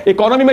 Economy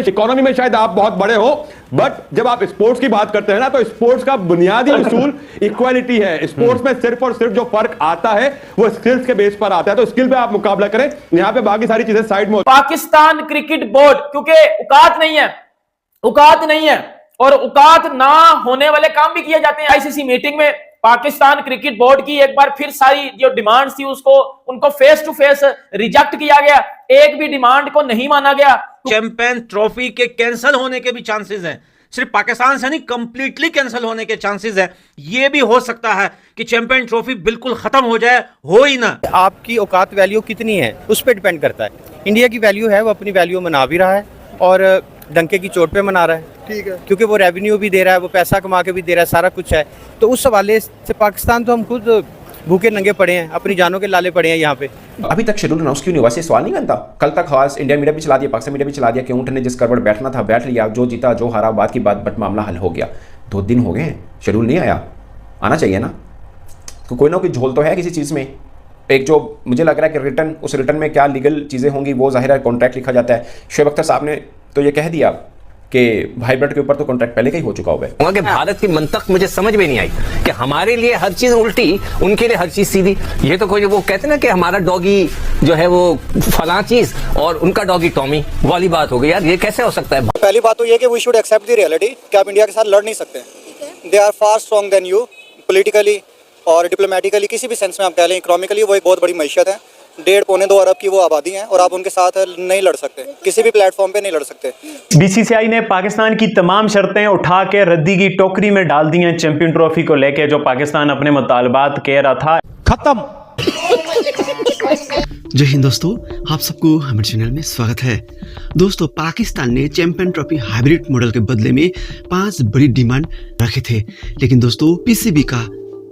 में शायद आप बहुत बड़े हो, बट जब आप स्पोर्ट्स की बात करते हैं ना, तो स्पोर्ट्स का बुनियादी उसूल इक्वालिटी है। स्पोर्ट्स में सिर्फ और सिर्फ जो फर्क आता है वो स्किल्स के बेस पर आता है, तो स्किल पे आप मुकाबला करें, यहां पे बाकी सारी चीजें साइड में। पाकिस्तान क्रिकेट बोर्ड क्योंकि औकात नहीं है और औकात ना होने वाले काम भी किए जाते हैं। आईसीसी मीटिंग में पाकिस्तान क्रिकेट बोर्ड की एक बार फिर सारी जो डिमांड्स थी उनको फेस टू फेस रिजेक्ट किया गया, एक भी डिमांड को नहीं माना गया। चैंपियन ट्रॉफी के कैंसिल होने के भी चांसेस हैं, सिर्फ पाकिस्तान से नहीं कंप्लीटली कैंसिल होने के चांसेस हैं। ये भी हो सकता है कि चैंपियन ट्रॉफी बिल्कुल खत्म हो जाए, हो ही ना। आपकी औकात वैल्यू कितनी है उस पर डिपेंड करता है। इंडिया की वैल्यू है, वो अपनी वैल्यू मना भी रहा है और डंके की चोट पे मना रहा है, ठीक है, क्योंकि वो रेवेन्यू भी दे रहा है, वो पैसा कमा के भी दे रहा है, सारा कुछ है। तो उस हवाले से पाकिस्तान तो हम खुद भूखे नंगे पड़े हैं, अपनी जानों के लाले पड़े हैं यहाँ पे। अभी तक शेड्यूल अनाउंस क्यों नहीं हुआ, सवाल नहीं बनता। कल तक खास इंडिया मीडिया भी चला दिया, पाकिस्तान मीडिया भी चला दिया कि ऊँट ने जिस करवट बैठना था बैठ लिया, जो जीता जो हारा बात की बात, बट मामला हल हो गया। 2 दिन हो गए, शेड्यूल नहीं आया, आना चाहिए ना। तो कोई ना कोई झोल तो है किसी चीज़ में। एक जो मुझे लग रहा है कि रिटर्न, उस रिटर्न में क्या लीगल चीज़ें होंगी वो जाहिर है, कॉन्ट्रैक्ट लिखा जाता है। शुएब अख्तर साहब ने तो ये कह दिया कि हाइब्रिड के ऊपर तो कॉन्ट्रैक्ट पहले का ही हो चुका हुआ है। भारत की मंतक मुझे समझ में नहीं आई कि हमारे लिए हर चीज उल्टी, उनके लिए हर चीज सीधी। ये तो कोई वो कहते ना कि हमारा डॉगी जो है वो फला चीज और उनका डॉगी टॉमी वाली बात हो गई। यार ये कैसे हो सकता है? पहली बात तो ये कि we should accept the reality कि आप इंडिया के साथ लड़ नहीं सकते। They are far strong than you politically और डिप्लोमेटिकली, किसी भी सेंस में आप कह लें। इकोनॉमिकली वो एक बहुत बड़ी मैशियत है, 1.5-2 अरब की वो आबादी है और आप उनके साथ नहीं लड़ सकते, किसी भी प्लेटफॉर्म पे नहीं लड़ सकते। बीसीसीआई ने पाकिस्तान की तमाम शर्तें उठा के रद्दी की टोकरी में डाल दी हैं। चैंपियन ट्रॉफी को लेके जो पाकिस्तान अपने मुतालबात कह रहा था, खत्म। जय हिंद दोस्तों, आप सबको हमारे चैनल में स्वागत है। दोस्तों, पाकिस्तान ने चैंपियन ट्रॉफी हाइब्रिड मॉडल के बदले में 5 बड़ी डिमांड रखे थे, लेकिन दोस्तों पीसीबी का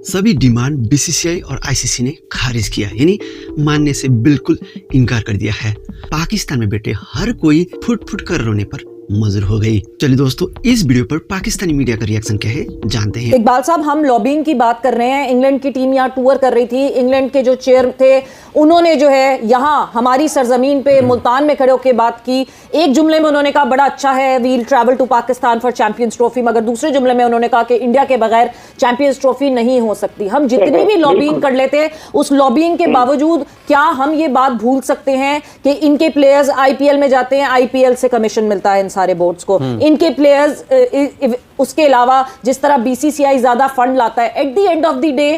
सभी डिमांड बीसीसीआई और आईसीसी ने खारिज किया, यानी मानने से बिल्कुल इनकार कर दिया है। पाकिस्तान में बैठे हर कोई फुट फुट कर रोने पर मजबूर हो गई। चलिए दोस्तों, इस वीडियो पर पाकिस्तानी मीडिया का रिएक्शन क्या है जानते हैं। इकबाल साहब, हम लॉबिंग की बात कर रहे हैं। इंग्लैंड की टीम यहाँ टूर कर रही थी, इंग्लैंड के जो चेयर थे उन्होंने जो है यहाँ हमारी सरजमीन पे मुल्तान में खड़े होकर बात की। एक जुमले में उन्होंने कहा बड़ा अच्छा है, we'll travel to Pakistan for champions trophy, मगर दूसरे जुमले में उन्होंने कहा कि इंडिया के बगैर चैंपियंस ट्रॉफी नहीं हो सकती। हम जितनी भी लॉबिंग कर लेते, उस लॉबिंग के बावजूद क्या हम ये बात भूल सकते हैं कि इनके प्लेयर्स आईपीएल में जाते हैं, आईपीएल से कमीशन मिलता है इन सारे बोर्ड्स को, इनके प्लेयर्स, उसके अलावा जिस तरह बीसीसीआई ज्यादा फंड लाता है। At the end of the day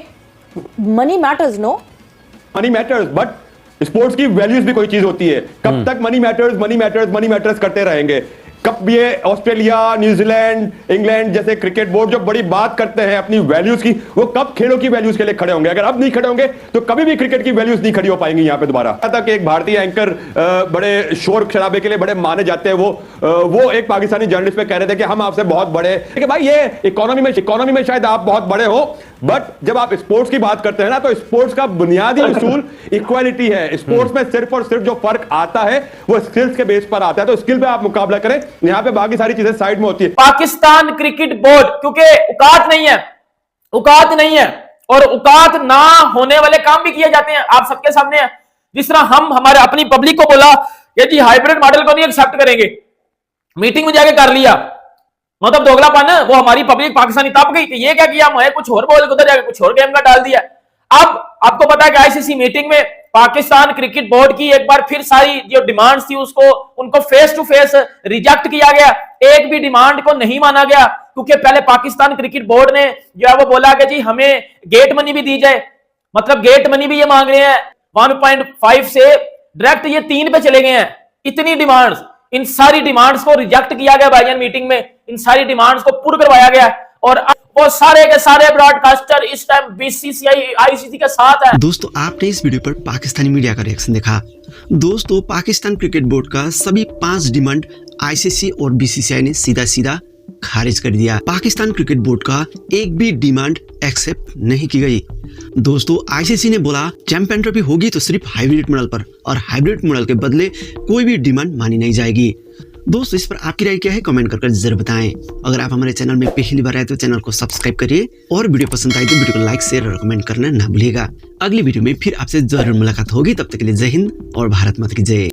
money matters, no money matters, but sports की वैल्यूज भी कोई चीज होती है। कब तक मनी मैटर्स करते रहेंगे? कब ये ऑस्ट्रेलिया, न्यूजीलैंड, इंग्लैंड जैसे क्रिकेट बोर्ड जो बड़ी बात करते हैं अपनी वैल्यूज की, वो कब खेलों की वैल्यूज के लिए खड़े होंगे? अगर अब नहीं खड़े होंगे तो कभी भी क्रिकेट की वैल्यूज नहीं खड़ी हो पाएंगी यहाँ पे दोबारा। तक एक भारतीय एंकर बड़े शोर शराबे के लिए बड़े माने जाते हैं, वो एक पाकिस्तानी जर्नलिस्ट पे कह रहे थे कि हम आपसे बहुत बड़े, कि भाई ये इकोनॉमी में शायद आप बहुत बड़े हो, बट जब आप स्पोर्ट्स की बात करते हैं ना, तो स्पोर्ट्स का बुनियादी उसूल इक्वालिटी है। स्पोर्ट्स में सिर्फ और सिर्फ जो फर्क आता है वो स्किल्स के बेस पर आता है, तो स्किल पे आप मुकाबला करें, यहां पे बाकी सारी चीजें साइड में होती है। पाकिस्तान क्रिकेट बोर्ड क्योंकि औकात नहीं है और औकात ना होने वाले काम भी किए जाते हैं, आप सबके सामने है। जिस तरह हम हमारे अपनी पब्लिक को बोला कि जी हाइब्रिड मॉडल को नहीं एक्सेप्ट करेंगे, मीटिंग में जाके कर लिया, मतलब दोगलापन। वो हमारी पब्लिक पाकिस्तानी तप गई कि ये क्या किया, मैं कुछ और बोल, उधर जाके कुछ और गेम का डाल दिया। अब आपको पता है कि आईसीसी मीटिंग में पाकिस्तान क्रिकेट बोर्ड की एक बार फिर सारी जो डिमांड्स थी उनको फेस टू फेस रिजेक्ट किया गया, एक भी डिमांड को नहीं माना गया। क्योंकि पहले पाकिस्तान क्रिकेट बोर्ड ने जो है वो बोला कि जी हमें गेट मनी भी दी जाए, मतलब गेट मनी भी ये मांग रहे हैं 1.5 से डायरेक्ट ये 3 पे चले गए हैं। इतनी डिमांड्स, इन सारी डिमांड्स को रिजेक्ट किया गया भाईजान मीटिंग में, इन सारी डिमांड्स को पूरा करवाया गया और वो सारे के सारे ब्रॉडकास्टर इस टाइम बीसीसीआई आईसीसी के साथ है। दोस्तों, आपने इस वीडियो पर पाकिस्तानी मीडिया का रिएक्शन देखा। दोस्तों, पाकिस्तान क्रिकेट बोर्ड का सभी 5 डिमांड आईसीसी और बीसीसीआई ने सीधा सीधा खारिज कर दिया। पाकिस्तान क्रिकेट बोर्ड का एक भी डिमांड एक्सेप्ट नहीं की गई। दोस्तों, आईसीसी ने बोला चैंपियन ट्रॉफी होगी तो सिर्फ हाइब्रिड मॉडल पर, और हाइब्रिड मॉडल के बदले कोई भी डिमांड मानी नहीं जाएगी। दोस्तों, इस पर आपकी राय क्या है कमेंट कर जरूर बताएं। अगर आप हमारे चैनल में पहली बार आए तो चैनल को सब्सक्राइब करिए और वीडियो पसंद आए तो वीडियो को लाइक शेयर और कमेंट करना ना भूलिएगा। अगली वीडियो में फिर आपसे जरूर मुलाकात होगी, तब तक के लिए जय हिंद और भारत माता की जय।